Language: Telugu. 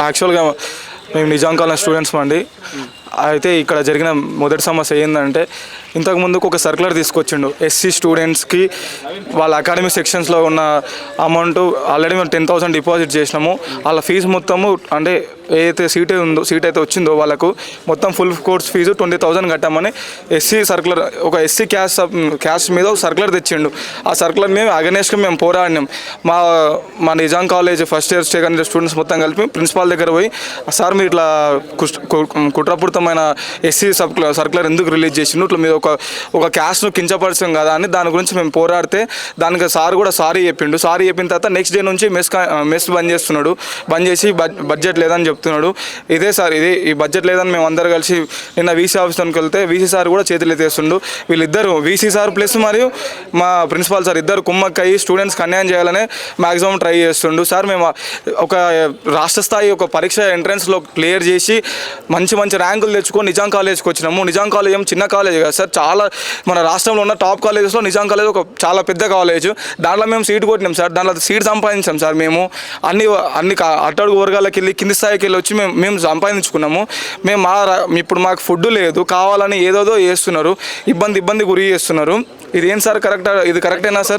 యాక్చువల్గా మేము నిజాం కాలేజ్ స్టూడెంట్స్ అండి. అయితే ఇక్కడ జరిగిన మొదటి సమస్య ఏంటంటే, ఇంతకు ముందుకు ఒక సర్క్యులర్ తీసుకొచ్చిండు. ఎస్సీ స్టూడెంట్స్కి వాళ్ళ అకాడమిక్ సెక్షన్స్లో ఉన్న అమౌంట్ ఆల్రెడీ మేము 10,000 డిపాజిట్ చేసినాము. వాళ్ళ ఫీజు మొత్తము అంటే ఏదైతే సీట్ అయితే వచ్చిందో వాళ్ళకు మొత్తం ఫుల్ కోర్స్ ఫీజు 20,000 కట్టామని ఎస్సీ సర్క్యులర్, ఒక ఎస్సీ క్యాస్ట్ మీద ఒక సర్క్యులర్ తెచ్చిండు. ఆ సర్క్యులర్ మేము అగెనెస్ట్గా మేము పోరాడినాం. మా Nizam college first year second year students మొత్తం కలిపి ప్రిన్సిపాల్ దగ్గర పోయి, సార్ మీరు ఇట్లా కుట్రపూరితమైన ఎస్సీ సర్క్యులర్ ఎందుకు రిలీజ్ చేసిండు, ఇట్లా మీరు ఒక క్యాస్ట్ను కించపరచం కదా అని దాని గురించి మేము పోరాడితే దానికి సార్ కూడా సారీ చెప్పిండు. సారీ చెప్పిన తర్వాత నెక్స్ట్ డే నుంచి మెస్ బంద్ చేస్తున్నాడు. బంద్ చేసి బడ్జెట్ లేదని చెప్తున్నాడు. ఇదే సార్ ఈ బడ్జెట్ లేదని మేము అందరు కలిసి నిన్న వీసీ ఆఫీస్కి వెళ్తే వీసీ సార్ కూడా చేతులు ఎత్తేస్తుండు. వీళ్ళిద్దరు వీసీ సార్ ప్లస్ మరియు మా ప్రిన్సిపాల్ సార్ ఇద్దరు కుమ్మక్కయ్యి స్టూడెంట్స్కి అన్యాయం చేయాలనే మ్యాక్సిమం ట్రై చేస్తుండు. సార్ మేము ఒక రాష్ట్ర స్థాయి ఒక పరీక్ష ఎంట్రన్స్లో క్లియర్ చేసి మంచి ర్యాంకులు తెచ్చుకొని నిజాం కాలేజ్కి వచ్చినాము. నిజాం కాలేజ్ ఏం చిన్న కాలేజ్ కదా సార్, చాలా మన రాష్ట్రంలో ఉన్న టాప్ కాలేజెస్లో నిజాం కాలేజ్ ఒక చాలా పెద్ద కాలేజ్. దాంట్లో మేము సీట్ కొట్టినాం సార్, దాంట్లో సీట్ సంపాదించాం సార్. మేము అన్ని అట్టడుగు వర్గాలకు వెళ్ళి కింది స్థాయికి వెళ్ళి వచ్చి మేము సంపాదించుకున్నాము. ఇప్పుడు మాకు ఫుడ్ లేదు, కావాలని ఏదోదో చేస్తున్నారు, ఇబ్బంది గురి చేస్తున్నారు. ఇది ఏం సార్ ఇది కరెక్టేనా సార్?